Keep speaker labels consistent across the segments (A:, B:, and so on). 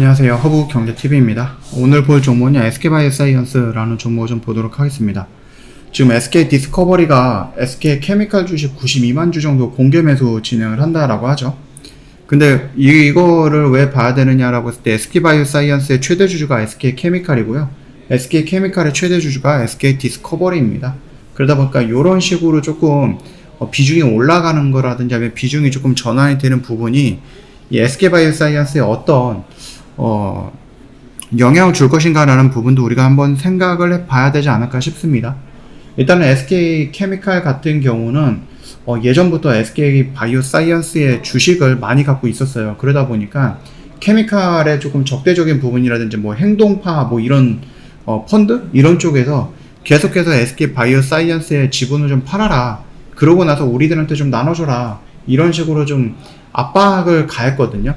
A: 안녕하세요. 허브경제TV입니다. 오늘 볼 종목은 SK바이오사이언스라는 종목을 좀 보도록 하겠습니다. 지금 SK디스커버리가 SK케미칼 주식 92만 주 정도 공개 매수 진행을 한다라고 하죠. 근데 이거를 왜 봐야 되느냐라고 했을 때 SK바이오사이언스의 최대 주주가 SK케미칼이고요. SK케미칼의 최대 주주가 SK디스커버리입니다. 그러다 보니까 이런 식으로 조금 비중이 올라가는 거라든지 아니면 비중이 조금 전환이 되는 부분이 이 SK바이오사이언스에 어떤 영향을 줄 것인가라는 부분도 우리가 한번 생각을 해봐야 되지 않을까 싶습니다. 일단은 SK케미칼 같은 경우는 예전부터 SK바이오사이언스의 주식을 많이 갖고 있었어요. 그러다 보니까 케미칼의 조금 적대적인 부분이라든지 뭐 행동파 뭐 이런 펀드 이런 쪽에서 계속해서 SK바이오사이언스의 지분을 좀 팔아라. 그러고 나서 우리들한테 좀 나눠줘라. 이런 식으로 좀 압박을 가했거든요.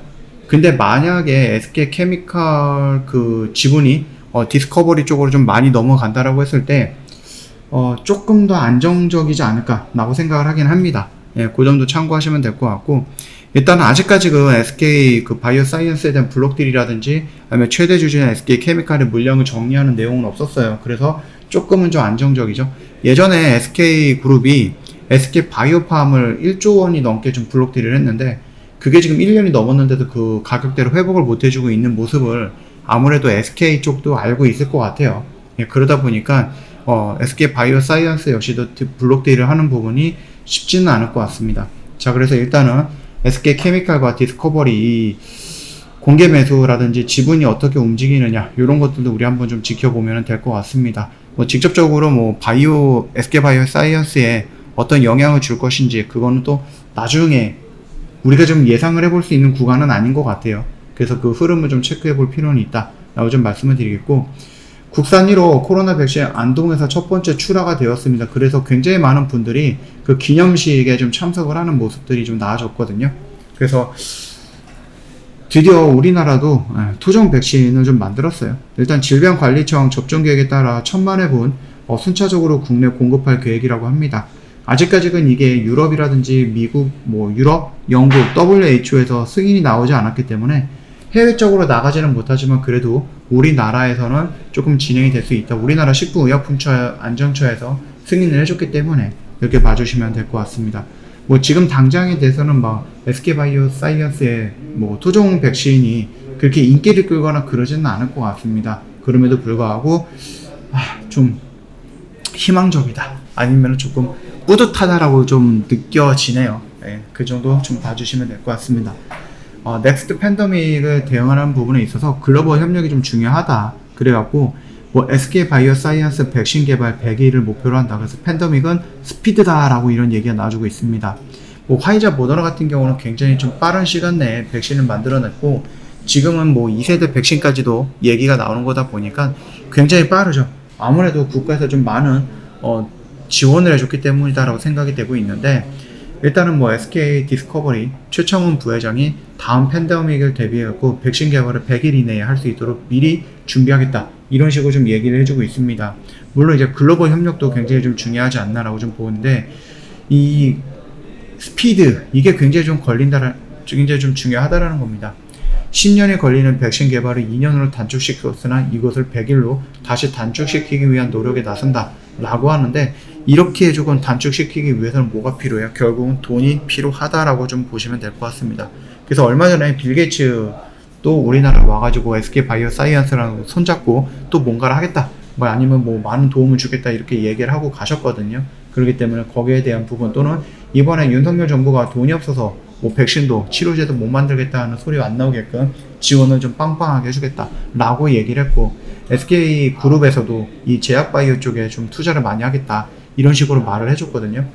A: 근데 만약에 SK케미칼 그 지분이 디스커버리 쪽으로 좀 많이 넘어간다라고 했을 때 조금 더 안정적이지 않을까라고 생각을 하긴 합니다. 예, 그 점도 참고하시면 될 것 같고, 일단 아직까지 그 SK 그 바이오사이언스에 대한 블록딜이라든지 아니면 최대 주주인 SK케미칼의 물량을 정리하는 내용은 없었어요. 그래서 조금은 좀 안정적이죠. 예전에 SK그룹이 SK바이오팜을 1조 원이 넘게 좀 블록딜을 했는데 그게 지금 1년이 넘었는데도 그 가격대로 회복을 못 해주고 있는 모습을 아무래도 SK 쪽도 알고 있을 것 같아요. 예, 그러다 보니까 SK바이오사이언스 역시도 블록딜을 하는 부분이 쉽지는 않을 것 같습니다. 자, 그래서 일단은 SK케미칼과 디스커버리 공개 매수라든지 지분이 어떻게 움직이느냐 이런 것들도 우리 한번 좀 지켜보면 될 것 같습니다. 뭐 직접적으로 뭐 SK바이오사이언스에 어떤 영향을 줄 것인지 그거는 또 나중에 우리가 좀 예상을 해볼 수 있는 구간은 아닌 것 같아요. 그래서 그 흐름을 좀 체크해 볼 필요는 있다 라고 좀 말씀을 드리겠고, 국산 1호 코로나 백신 안동에서 첫 번째 출하가 되었습니다. 그래서 굉장히 많은 분들이 그 기념식에 좀 참석을 하는 모습들이 좀 나아졌거든요. 그래서 드디어 우리나라도 토종 백신을 좀 만들었어요. 일단 질병관리청 접종계획에 따라 1000만 회분 순차적으로 국내 공급할 계획이라고 합니다. 아직까지는 이게 유럽이라든지 미국, 유럽, 영국, WHO에서 승인이 나오지 않았기 때문에 해외적으로 나가지는 못하지만 그래도 우리나라에서는 조금 진행이 될 수 있다. 우리나라 식품의약품안전처에서 승인을 해줬기 때문에 이렇게 봐주시면 될 것 같습니다. 지금 당장에 대해서는 SK바이오사이언스의 토종 백신이 그렇게 인기를 끌거나 그러지는 않을 것 같습니다. 그럼에도 불구하고 좀 희망적이다. 아니면 조금 뿌듯하다라고 좀 느껴지네요. 네, 그 정도 좀 봐주시면 될 것 같습니다. 넥스트 팬데믹을 대응하는 부분에 있어서 글로벌 협력이 좀 중요하다. 그래갖고 SK바이오사이언스 백신 개발 100일을 목표로 한다. 그래서 팬데믹은 스피드다라고 이런 얘기가 나와주고 있습니다. 화이자 모더나 같은 경우는 굉장히 좀 빠른 시간 내에 백신을 만들어냈고 지금은 2세대 백신까지도 얘기가 나오는 거다 보니까 굉장히 빠르죠. 아무래도 국가에서 좀 많은 지원을 해줬기 때문이다라고 생각이 되고 있는데, 일단은 SK디스커버리 최창훈 부회장이 다음 팬데믹을 대비하고 백신 개발을 100일 이내에 할 수 있도록 미리 준비하겠다. 이런 식으로 좀 얘기를 해주고 있습니다. 물론 이제 글로벌 협력도 굉장히 좀 중요하지 않나라고 좀 보는데, 이 스피드, 이게 굉장히 좀 굉장히 좀 중요하다라는 겁니다. 10년이 걸리는 백신 개발을 2년으로 단축시켰으나 이것을 100일로 다시 단축시키기 위한 노력에 나선다 라고 하는데, 이렇게 조금 단축시키기 위해서는 뭐가 필요해요? 결국은 돈이 필요하다라고 좀 보시면 될 것 같습니다. 그래서 얼마 전에 빌 게이츠 또 우리나라 와가지고 SK바이오사이언스랑 손잡고 또 뭔가를 하겠다, 아니면 많은 도움을 주겠다 이렇게 얘기를 하고 가셨거든요. 그렇기 때문에 거기에 대한 부분, 또는 이번에 윤석열 정부가 돈이 없어서 백신도 치료제도 못 만들겠다는 소리가 안 나오게끔 지원을 좀 빵빵하게 해주겠다 라고 얘기를 했고, SK그룹에서도 이 제약바이오 쪽에 좀 투자를 많이 하겠다 이런 식으로 말을 해줬거든요.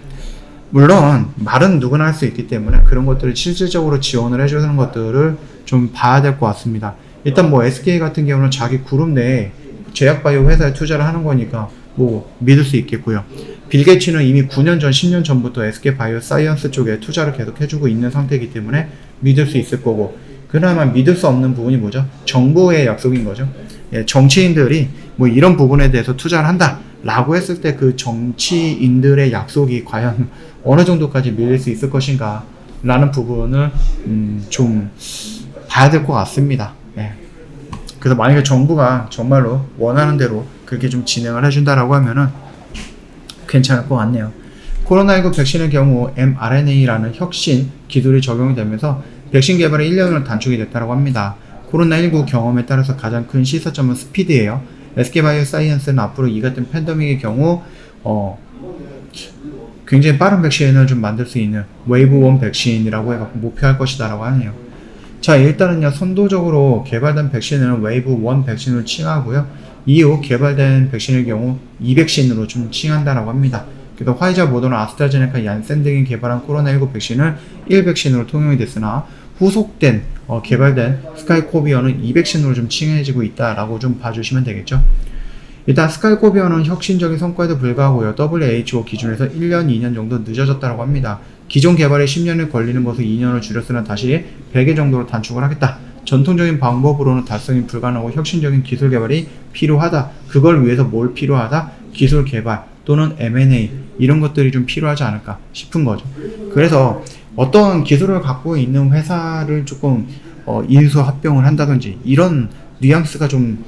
A: 물론 말은 누구나 할 수 있기 때문에 그런 것들을 실질적으로 지원을 해주는 것들을 좀 봐야 될 것 같습니다. 일단 SK 같은 경우는 자기 그룹 내에 제약바이오 회사에 투자를 하는 거니까 믿을 수 있겠고요. 빌 게이츠는 이미 9년 전, 10년 전부터 SK바이오사이언스 쪽에 투자를 계속 해주고 있는 상태이기 때문에 믿을 수 있을 거고, 그나마 믿을 수 없는 부분이 뭐죠? 정부의 약속인 거죠. 예, 정치인들이 이런 부분에 대해서 투자를 한다 라고 했을 때 그 정치인들의 약속이 과연 어느 정도까지 밀릴 수 있을 것인가 라는 부분을 좀 봐야 될 것 같습니다. 예. 그래서 만약에 정부가 정말로 원하는 대로 그렇게 좀 진행을 해준다라고 하면은 괜찮을 것 같네요. 코로나19 백신의 경우 mRNA라는 혁신 기술이 적용이 되면서 백신 개발이 1년으로 단축이 됐다고 합니다. 코로나19 경험에 따라서 가장 큰 시사점은 스피드예요. SK바이오사이언스는 앞으로 이 같은 팬데믹의 경우 굉장히 빠른 백신을 좀 만들 수 있는 웨이브 1 백신이라고 해서 목표할 것이다 라고 하네요. 자, 일단은요, 선도적으로 개발된 백신은 웨이브 1 백신으로 칭하고요. 이후 개발된 백신의 경우 2백신으로 좀 칭한다라고 합니다. 그래서 화이자, 모더나, 아스트라제네카, 얀센 등이 개발한 코로나19 백신은 1백신으로 통용이 됐으나 후속된 개발된 스카이코비어는 2백신으로 좀 칭해지고 있다라고 좀 봐주시면 되겠죠. 일단 스카이코비어는 혁신적인 성과에도 불구하고요, WHO 기준에서 1년, 2년 정도 늦어졌다고 합니다. 기존 개발에 10년이 걸리는 것을 2년을 줄였으나 다시 100일 정도로 단축을 하겠다. 전통적인 방법으로는 달성이 불가능하고 혁신적인 기술 개발이 필요하다. 그걸 위해서 뭘 필요하다? 기술 개발 또는 M&A 이런 것들이 좀 필요하지 않을까 싶은 거죠. 그래서 어떤 기술을 갖고 있는 회사를 조금 인수합병을 한다든지 이런 뉘앙스가 좀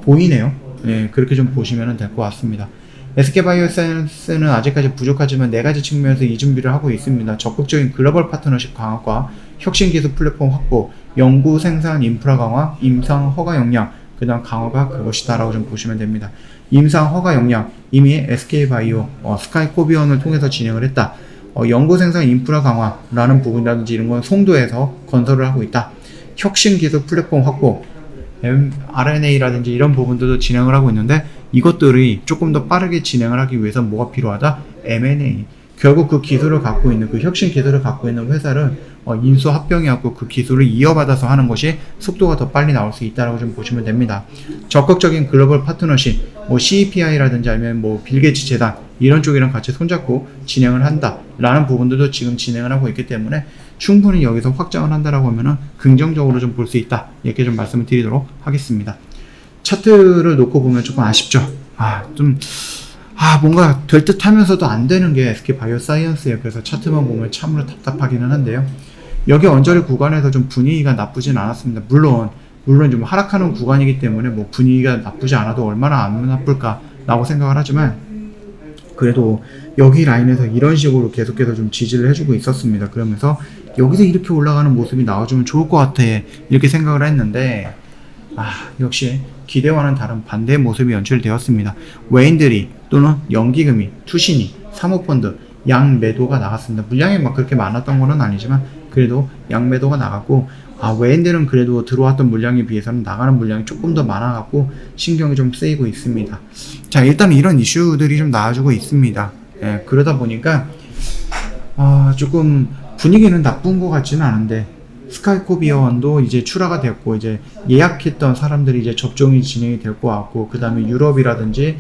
A: 보이네요. 네, 그렇게 좀 보시면 될 것 같습니다. SK바이오사이언스는 아직까지 부족하지만 4가지 측면에서 이 준비를 하고 있습니다. 적극적인 글로벌 파트너십 강화과, 혁신기술 플랫폼 확보, 연구 생산 인프라 강화, 임상 허가 역량, 그 다음 강화가 그것이다 라고 좀 보시면 됩니다. 임상 허가 역량, 이미 SK바이오, 스카이코비언을 통해서 진행을 했다. 연구 생산 인프라 강화라는 부분이라든지 이런 건 송도에서 건설을 하고 있다. 혁신기술 플랫폼 확보, mRNA라든지 이런 부분들도 진행을 하고 있는데 이것들이 조금 더 빠르게 진행을 하기 위해서 뭐가 필요하다? M&A. 결국 그 기술을 갖고 있는, 그 혁신 기술을 갖고 있는 회사를 인수합병해갖고 그 기술을 이어받아서 하는 것이 속도가 더 빨리 나올 수 있다고 좀 보시면 됩니다. 적극적인 글로벌 파트너십, CEPI라든지 아니면 빌게이츠 재단 이런 쪽이랑 같이 손잡고 진행을 한다 라는 부분들도 지금 진행을 하고 있기 때문에 충분히 여기서 확장을 한다라고 하면은 긍정적으로 좀 볼 수 있다, 이렇게 좀 말씀을 드리도록 하겠습니다. 차트를 놓고 보면 조금 아쉽죠. 뭔가 될 듯 하면서도 안 되는 게 SK바이오사이언스예요. 그래서 차트만 보면 참으로 답답하기는 한데요. 여기 언저리 구간에서 좀 분위기가 나쁘진 않았습니다. 물론 좀 하락하는 구간이기 때문에 분위기가 나쁘지 않아도 얼마나 안 나쁠까라고 생각을 하지만 그래도 여기 라인에서 이런 식으로 계속해서 좀 지지를 해주고 있었습니다. 그러면서 여기서 이렇게 올라가는 모습이 나와주면 좋을 것 같아, 이렇게 생각을 했는데 역시 기대와는 다른 반대의 모습이 연출되었습니다. 외인들이 또는 연기금이, 투신이, 사모펀드 양매도가 나갔습니다. 물량이 그렇게 많았던 건 아니지만 그래도 양매도가 나갔고 외인들은 그래도 들어왔던 물량에 비해서는 나가는 물량이 조금 더 많아갖고 신경이 좀 쓰이고 있습니다. 자, 일단 이런 이슈들이 좀 나와주고 있습니다. 그러다 보니까 조금 분위기는 나쁜 것 같지는 않은데 스카이코비어원도 이제 출하가 됐고 이제 예약했던 사람들이 이제 접종이 진행이 될 것 같고, 그 다음에 유럽이라든지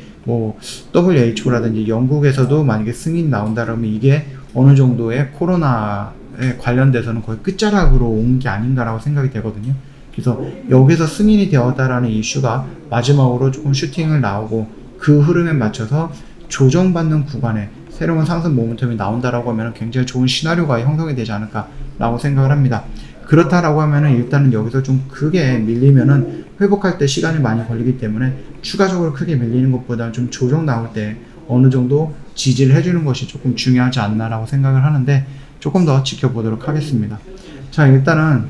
A: WHO라든지 영국에서도 만약에 승인이 나온다라면 이게 어느 정도의 코로나에 관련돼서는 거의 끝자락으로 온 게 아닌가라고 생각이 되거든요. 그래서 여기서 승인이 되었다라는 이슈가 마지막으로 조금 슈팅을 나오고 그 흐름에 맞춰서 조정받는 구간에 새로운 상승 모멘텀이 나온다라고 하면 굉장히 좋은 시나리오가 형성이 되지 않을까라고 생각을 합니다. 그렇다라고 하면은 일단은 여기서 좀 크게 밀리면은 회복할 때 시간이 많이 걸리기 때문에 추가적으로 크게 밀리는 것보다 좀 조정 나올 때 어느 정도 지지를 해주는 것이 조금 중요하지 않나라고 생각을 하는데 조금 더 지켜보도록 하겠습니다. 자, 일단은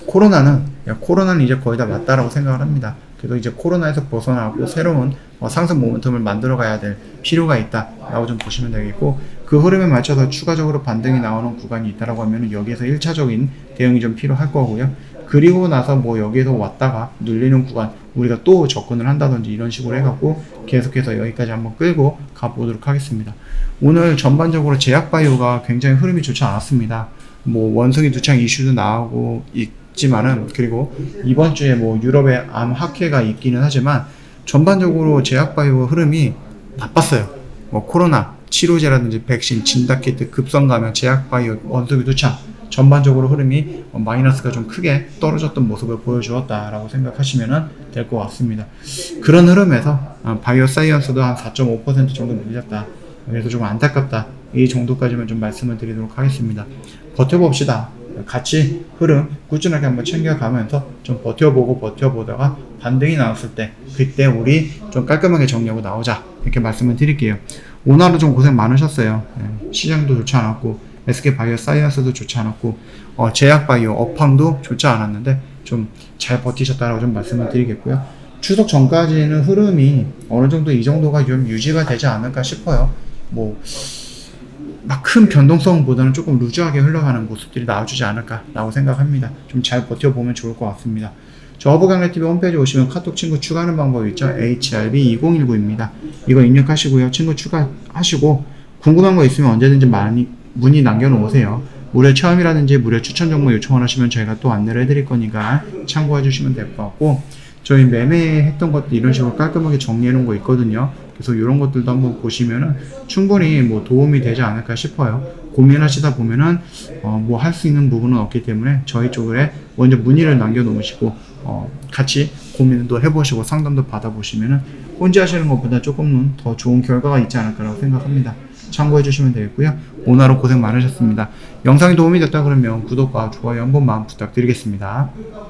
A: 코로나는 이제 거의 다 맞다라고 생각을 합니다. 그래도 이제 코로나에서 벗어나고 새로운 상승 모멘텀을 만들어 가야 될 필요가 있다라고 좀 보시면 되겠고, 그 흐름에 맞춰서 추가적으로 반등이 나오는 구간이 있다라고 하면 여기에서 1차적인 대응이 좀 필요할 거고요. 그리고 나서 여기에서 왔다가 눌리는 구간 우리가 또 접근을 한다든지 이런 식으로 해갖고 계속해서 여기까지 한번 끌고 가보도록 하겠습니다. 오늘 전반적으로 제약바이오가 굉장히 흐름이 좋지 않았습니다. 원숭이 두창 이슈도 나오고 있지만은, 그리고 이번 주에 유럽의 암 학회가 있기는 하지만 전반적으로 제약바이오 흐름이 나빴어요. 코로나 치료제라든지 백신, 진단키트, 급성 감염, 제약바이오, 원숭이 두창 전반적으로 흐름이 마이너스가 좀 크게 떨어졌던 모습을 보여주었다라고 생각하시면 될 것 같습니다. 그런 흐름에서 바이오사이언스도 한 4.5% 정도 밀렸다. 그래서 좀 안타깝다. 이 정도까지만 좀 말씀을 드리도록 하겠습니다. 버텨봅시다. 같이 흐름 꾸준하게 한번 챙겨가면서 좀 버텨보다가 반등이 나왔을 때 그때 우리 좀 깔끔하게 정리하고 나오자 이렇게 말씀을 드릴게요. 오늘 하루 좀 고생 많으셨어요. 시장도 좋지 않았고 SK바이오 사이언스도 좋지 않았고 제약바이오 업황도 좋지 않았는데 좀 잘 버티셨다라고 좀 말씀을 드리겠고요. 추석 전까지는 흐름이 어느 정도 이 정도가 좀 유지가 되지 않을까 싶어요. 뭐 막 큰 변동성보다는 조금 루즈하게 흘러가는 모습들이 나와주지 않을까라고 생각합니다. 좀 잘 버텨보면 좋을 것 같습니다. 저 허브강래TV 홈페이지 오시면 카톡 친구 추가하는 방법 있죠? HRB2019입니다. 이거 입력하시고요. 친구 추가하시고 궁금한 거 있으면 언제든지 많이 문의 남겨놓으세요. 무료 체험이라든지 무료 추천 정보 요청하시면 저희가 또 안내를 해드릴 거니까 참고해 주시면 될 것 같고 저희 매매했던 것도 이런 식으로 깔끔하게 정리해 놓은 거 있거든요. 그래서 이런 것들도 한번 보시면은 충분히 뭐 도움이 되지 않을까 싶어요. 고민하시다 보면은 뭐 할 수 있는 부분은 없기 때문에 저희 쪽에 먼저 문의를 남겨 놓으시고 같이 고민도 해보시고 상담도 받아보시면은 혼자 하시는 것보다 조금은 더 좋은 결과가 있지 않을까라고 생각합니다. 참고해 주시면 되겠고요. 오늘 하루 고생 많으셨습니다. 영상이 도움이 됐다 그러면 구독과 좋아요 한 번만 부탁드리겠습니다.